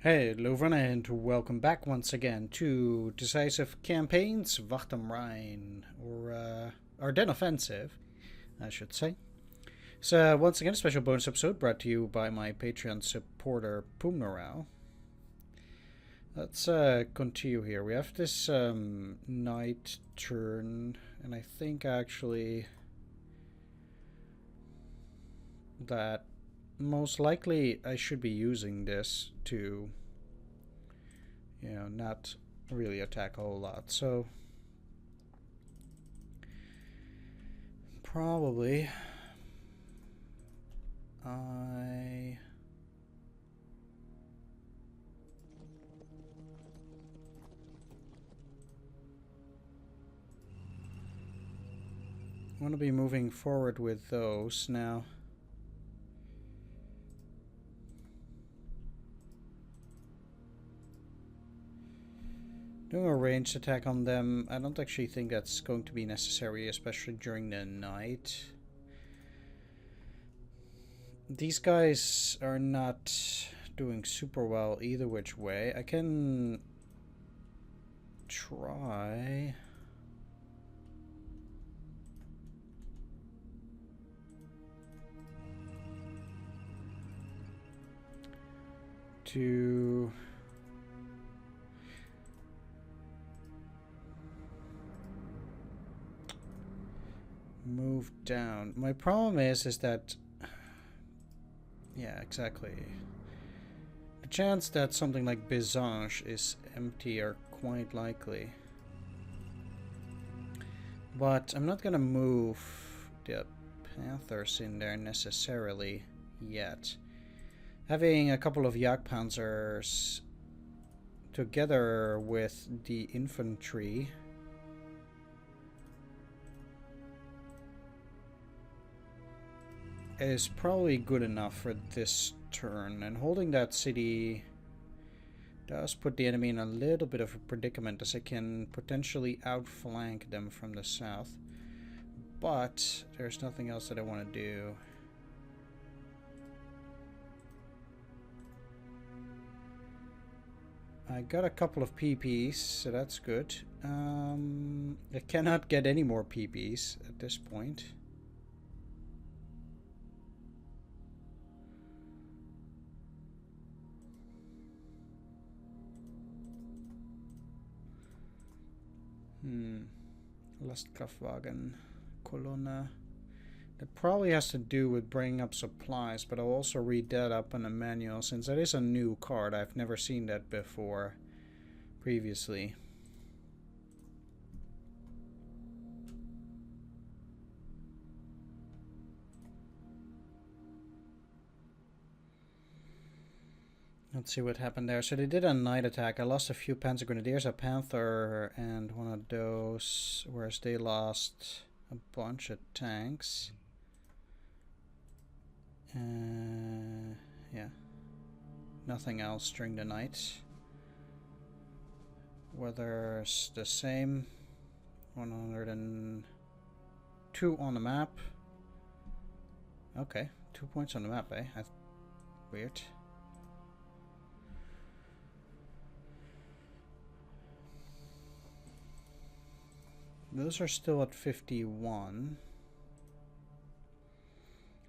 Hey, Louvain, and welcome back once again to Decisive Campaigns, Wacht am Rhein, or Ardennes Offensive, I should say. So, once again, a special bonus episode brought to you by my Patreon supporter, Pumnorau. Let's continue here. We have this night turn, and I think actually that most likely I should be using this to, not really attack a whole lot. So probably I want to be moving forward with those now. Doing a ranged attack on them, I don't actually think that's going to be necessary, especially during the night. These guys are not doing super well either which way. I can try to move down. My problem is that yeah, exactly. The chance that something like Bizange is empty are quite likely. But I'm not gonna move the Panthers in there necessarily yet. Having a couple of Jagdpanzers together with the infantry is probably good enough for this turn, and holding that city does put the enemy in a little bit of a predicament, as I can potentially outflank them from the south, but there's nothing else that I want to do. I got a couple of PPs, so that's good. I cannot get any more PPs at this point. Lastkraftwagen, Colonna. That probably has to do with bringing up supplies, but I'll also read that up in a manual, since that is a new card. I've never seen that before previously. Let's see what happened there. So they did a night attack. I lost a few Panzer Grenadiers, a Panther, and one of those, whereas they lost a bunch of tanks. Yeah. Nothing else during the night. Weather's the same. 102 on the map. Okay, 2 points on the map, eh? Weird. Those are still at 51.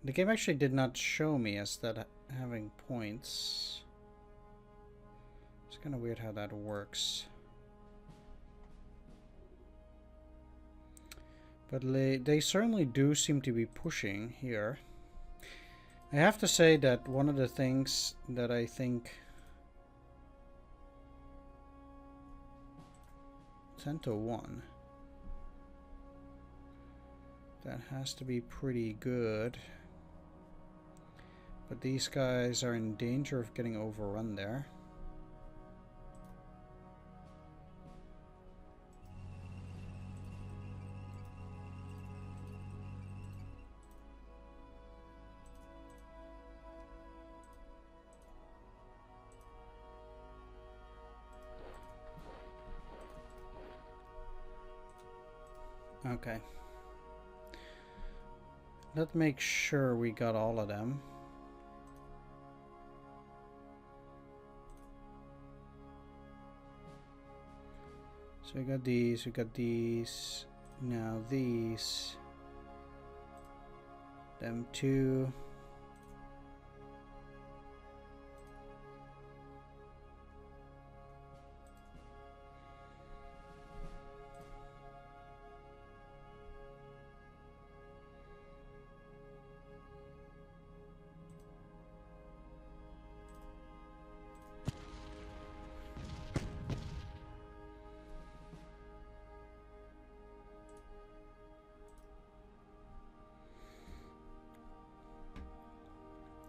The game actually did not show me as that having points. It's kind of weird how that works. But they certainly do seem to be pushing here. I have to say that one of the things that I think 10-1. That has to be pretty good. But these guys are in danger of getting overrun there. Okay. Let's make sure we got all of them. So we got these, now these, them two.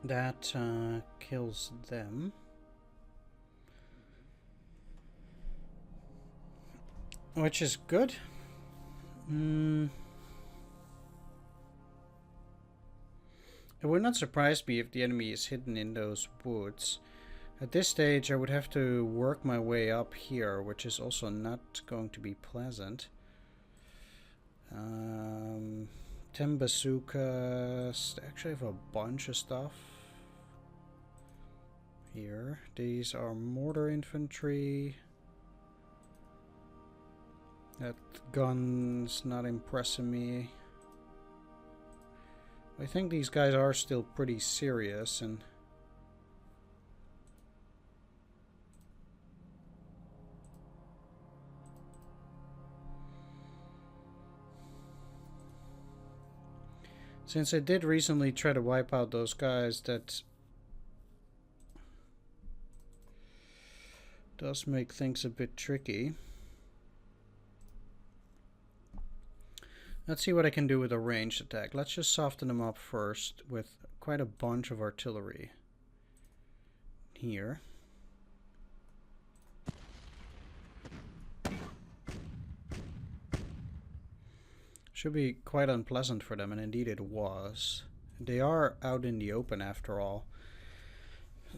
That kills them. Which is good. It would not surprise me if the enemy is hidden in those woods. At this stage I would have to work my way up here, which is also not going to be pleasant. 10 bazookas. They actually have a bunch of stuff here. These are mortar infantry. That gun's not impressing me. I think these guys are still pretty serious, and since I did recently try to wipe out those guys, that does make things a bit tricky. Let's see what I can do with a ranged attack. Let's just soften them up first with quite a bunch of artillery here. Should be quite unpleasant for them, and indeed it was. They are out in the open after all,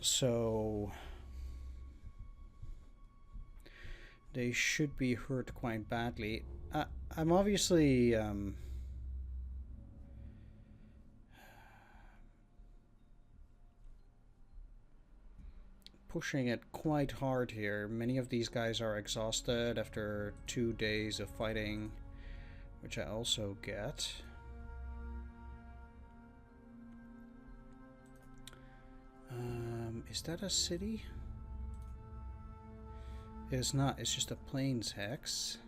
so they should be hurt quite badly. I'm obviously pushing it quite hard here. Many of these guys are exhausted after 2 days of fighting, which I also get. Is that a city? It is not, it's just a plains hex.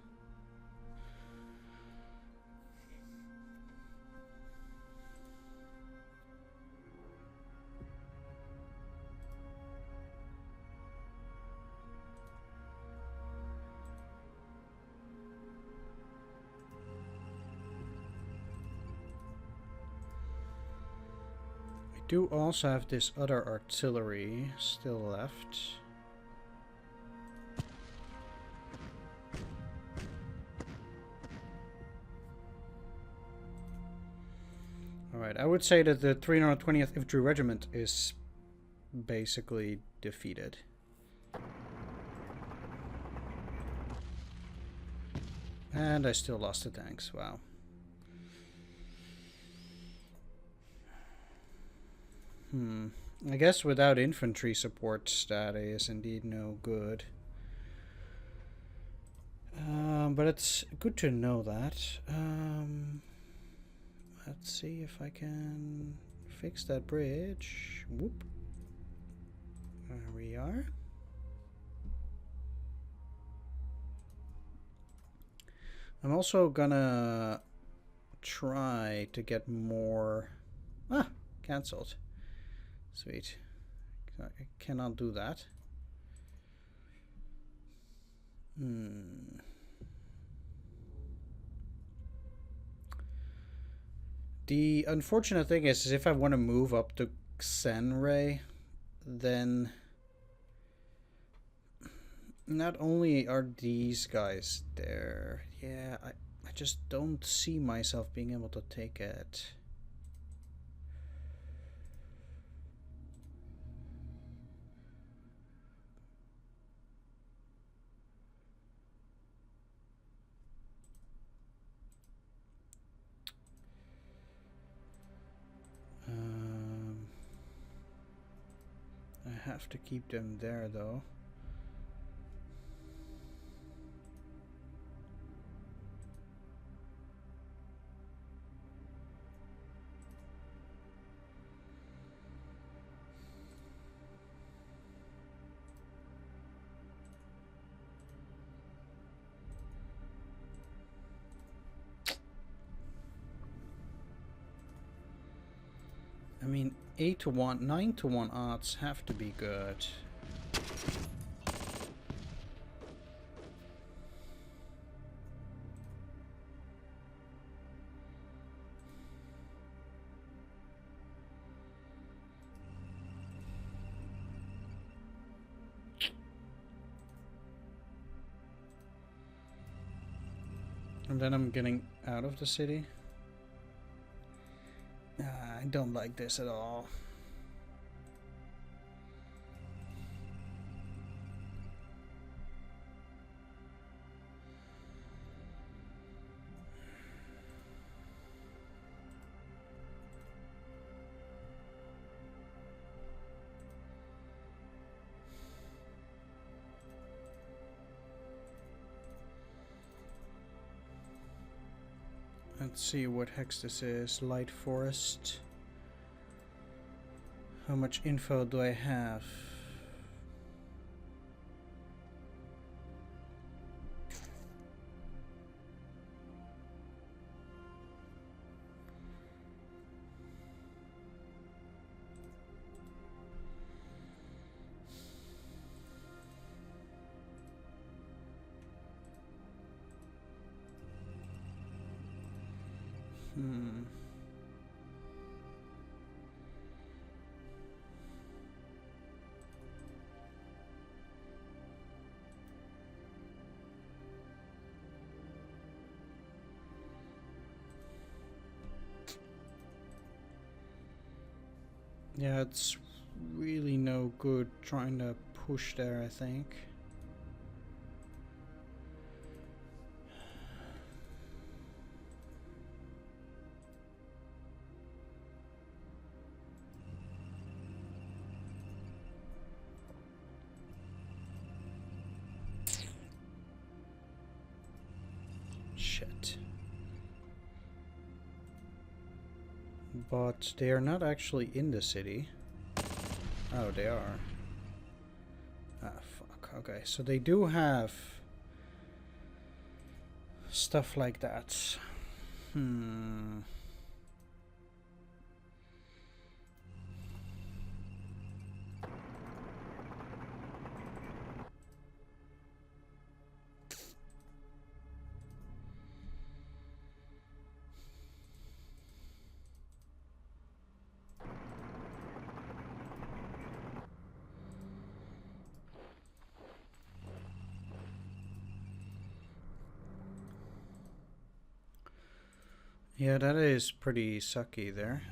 Do also have this other artillery still left. Alright, I would say that the 320th Infantry Regiment is basically defeated. And I still lost the tanks, wow. I guess without infantry support, that is indeed no good. But it's good to know that. Let's see if I can fix that bridge. Whoop. There we are. I'm also gonna try to get more... Ah, cancelled. Sweet. I cannot do that. The unfortunate thing is if I want to move up to Xenray, then not only are these guys there, yeah, I just don't see myself being able to take it. I have to keep them there though. mean, 8 to 1, 9 to 1 odds have to be good. And then I'm getting out of the city. I don't like this at all. Let's see what hex this is. Light Forest. How much info do I have? Yeah, it's really no good trying to push there, I think. Shit. But they are not actually in the city. Oh, they are. Ah, fuck. Okay, so they do have stuff like that. Yeah, that is pretty sucky there.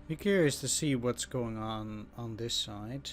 Be curious to see what's going on this side.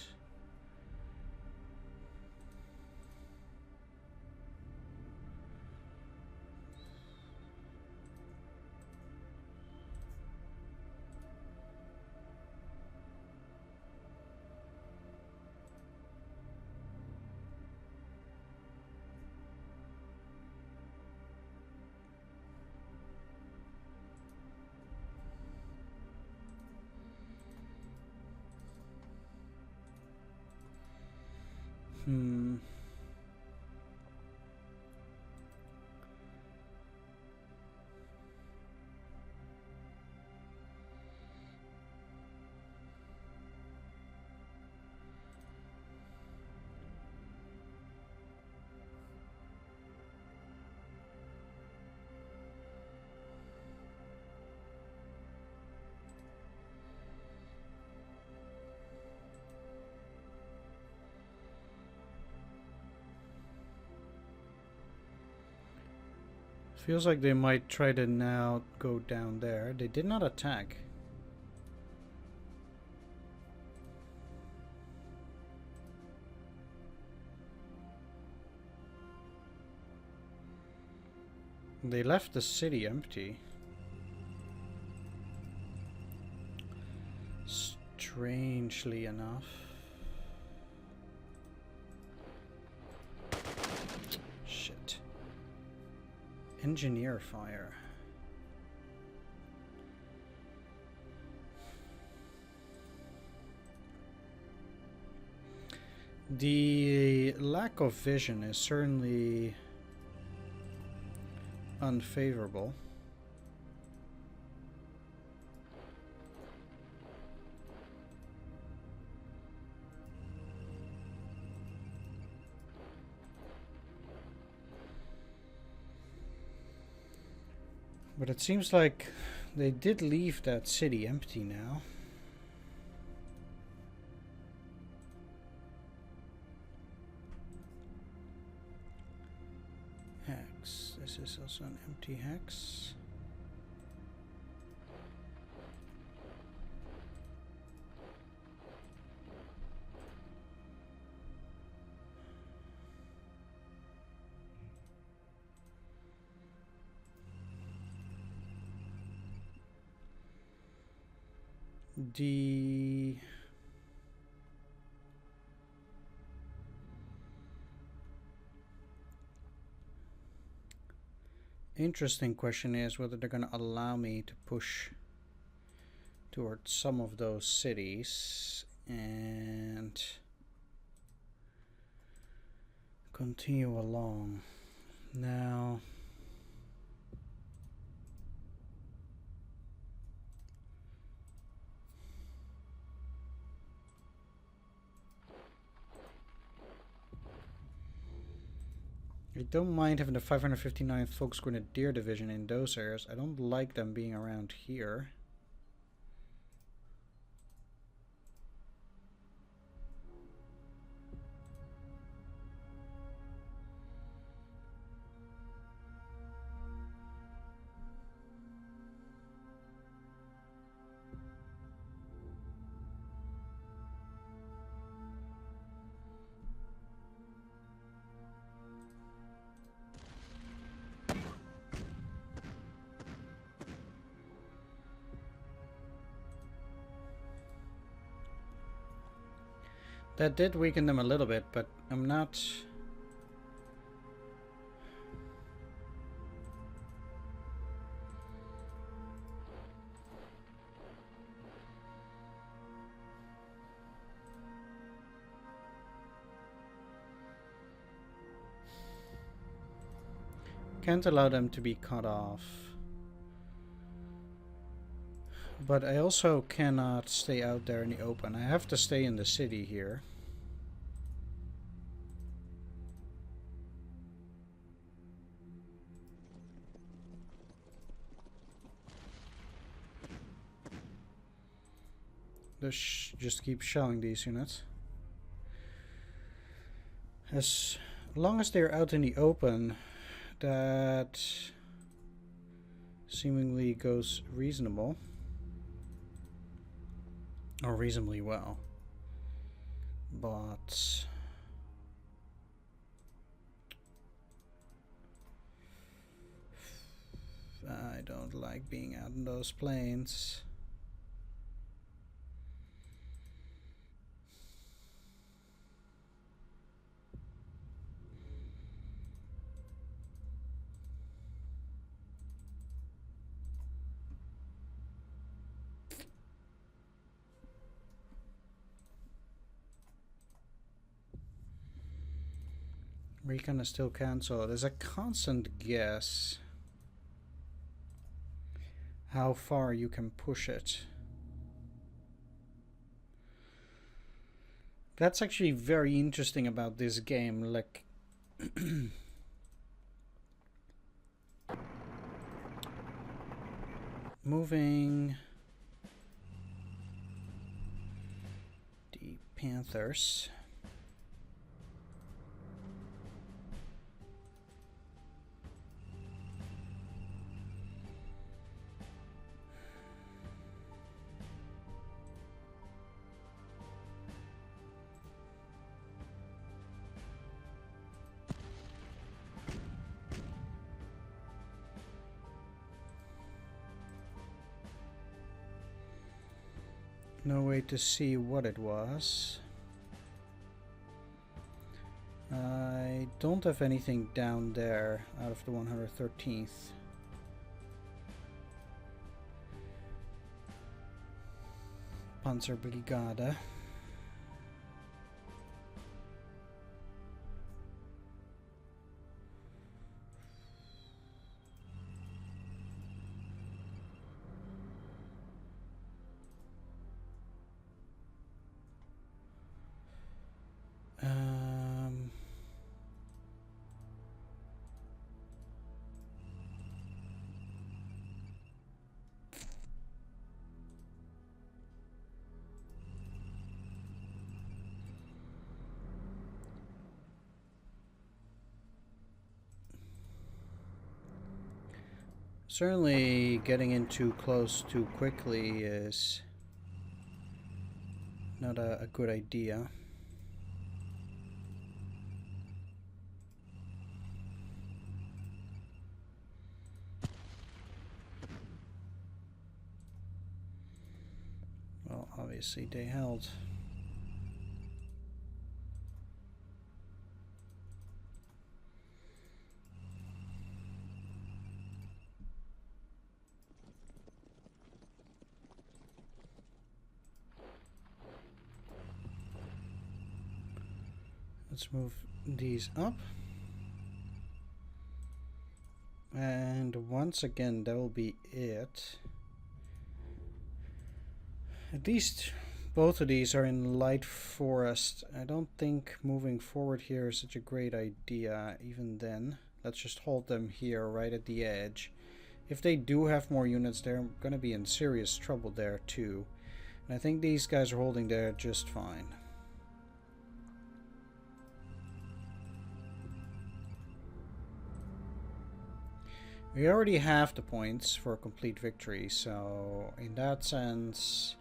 Feels like they might try to now go down there. They did not attack. They left the city empty. Strangely enough. Shit. Engineer fire. The lack of vision is certainly unfavorable. But it seems like they did leave that city empty now. Hex. This is also an empty hex. The interesting question is whether they're going to allow me to push towards some of those cities and continue along. Now, I don't mind having the 559th Folks Grenadier Division in those areas. I don't like them being around here. That did weaken them a little bit, but I'm not... Can't allow them to be cut off. But I also cannot stay out there in the open. I have to stay in the city here. Just keep shelling these units. As long as they're out in the open, that seemingly goes reasonable. Or reasonably well. But I don't like being out in those plains. Recon is still cancelled. There's a constant guess how far you can push it. That's actually very interesting about this game. Like, moving the Panthers. No way to see what it was. I don't have anything down there out of the 113th. Panzerbrigade. Certainly getting in too close too quickly is not a good idea. Well, obviously they held. Let's move these up. And once again, that will be it. At least both of these are in light forest. I don't think moving forward here is such a great idea even then. Let's just hold them here right at the edge. If they do have more units, they're going to be in serious trouble there too. And I think these guys are holding there just fine. We already have the points for a complete victory, so in that sense,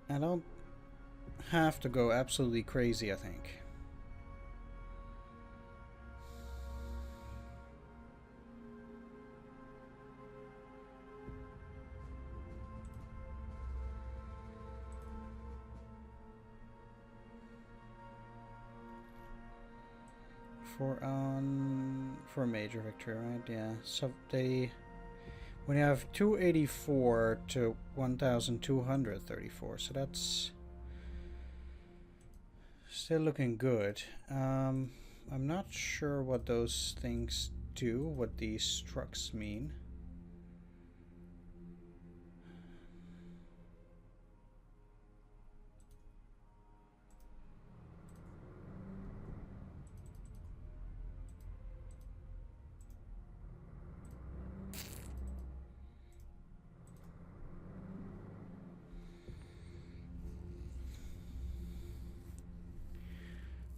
I don't have to go absolutely crazy, I think. For a major victory, right? Yeah. So when you have 284 to 1,234, so that's still looking good. I'm not sure what those things do, what these trucks mean.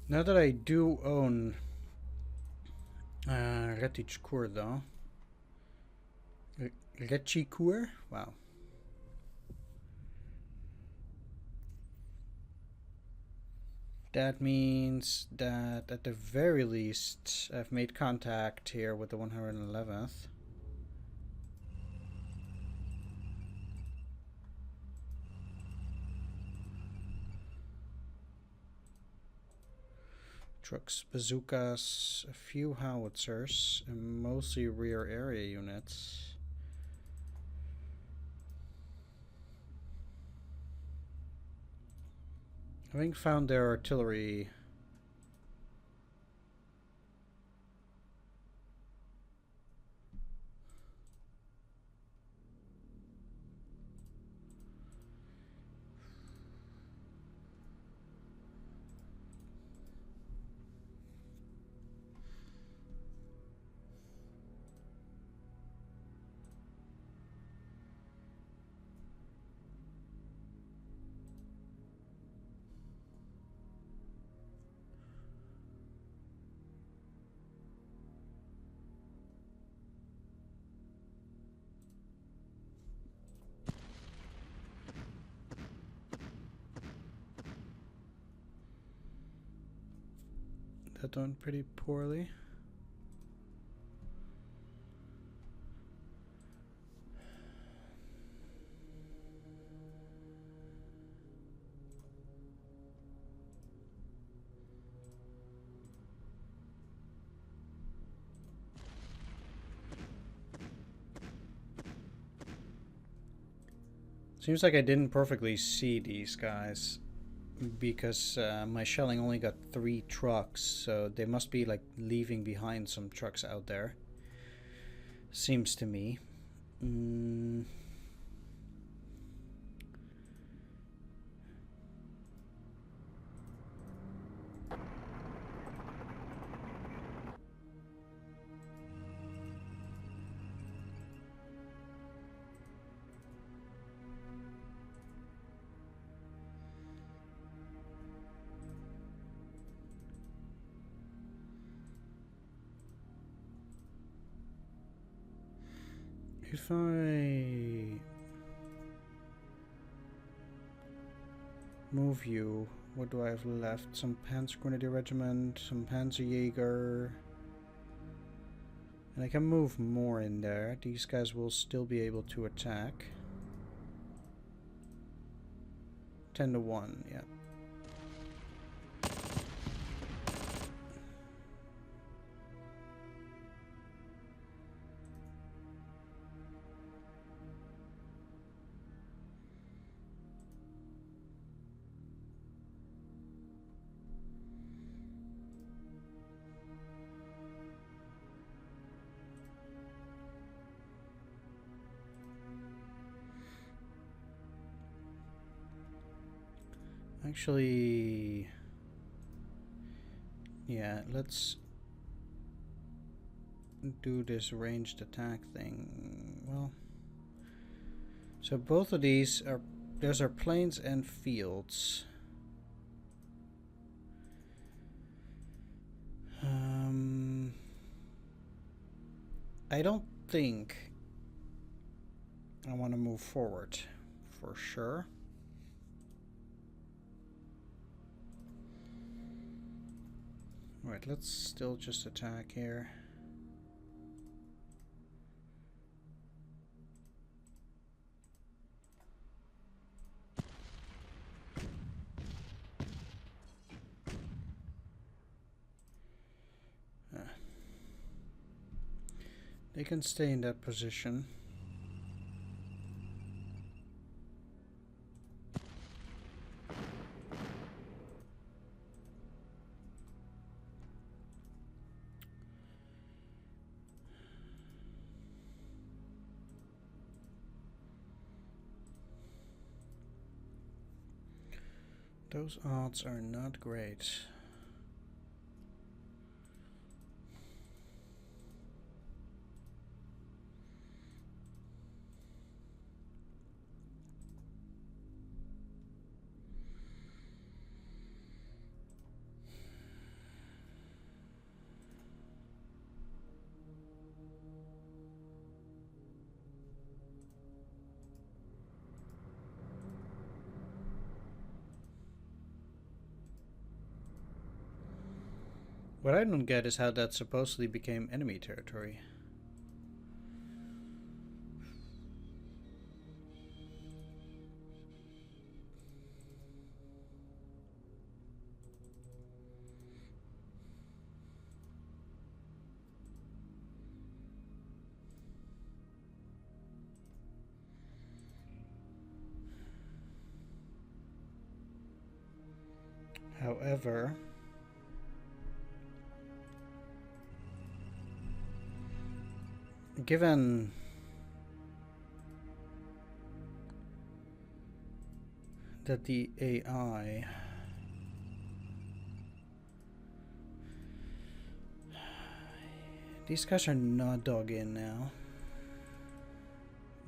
Now that I do own Retichcourt though. Retichcourt? Wow. That means that at the very least I've made contact here with the 111th. Trucks, bazookas, a few howitzers, and mostly rear area units. Having found their artillery, that done pretty poorly. Seems like I didn't perfectly see these guys because my shelling only got 3 trucks, so they must be like leaving behind some trucks out there. Seems to me. If I move you, what do I have left? Some Panzer Grenadier Regiment, some Panzerjäger. And I can move more in there. These guys will still be able to attack. 10 to 1, yeah. Actually, yeah, let's do this ranged attack thing. Well, so both of these are, those are plains and fields. I don't think I want to move forward for sure. Right, let's still just attack here. They can stay in that position. Those odds are not great. What I don't get is how that supposedly became enemy territory. However, given that the AI these guys are not dug in now,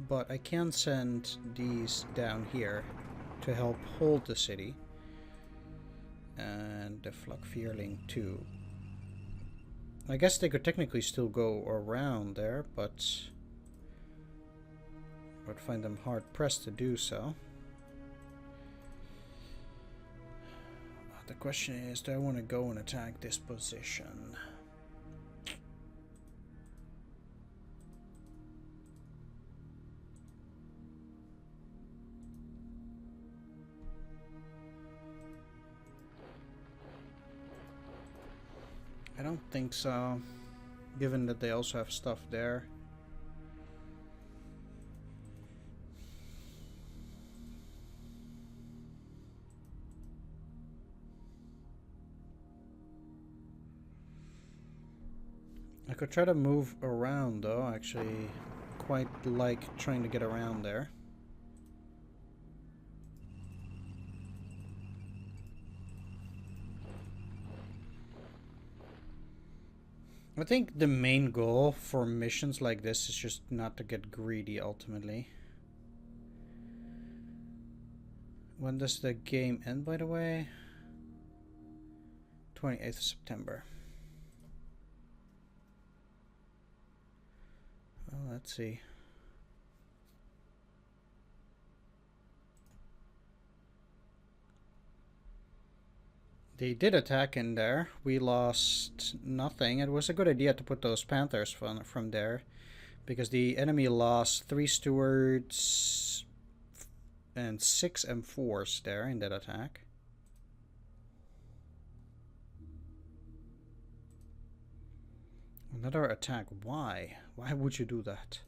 but I can send these down here to help hold the city, and the Flak Vierling too. I guess they could technically still go around there, but I would find them hard pressed to do so. The question is, do I want to go and attack this position? I don't think so, given that they also have stuff there. I could try to move around though. I actually quite like trying to get around there. I think the main goal for missions like this is just not to get greedy ultimately. When does the game end, by the way? 28th September. Well, let's see. They did attack in there. We lost nothing. It was a good idea to put those Panthers from there, because the enemy lost 3 stewards and 6 M4s there in that attack. Another attack. Why? Why would you do that?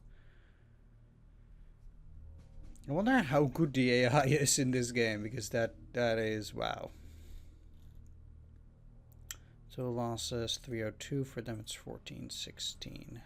I wonder how good the AI is in this game, because that is wow. So losses 302, for them it's 14, 16.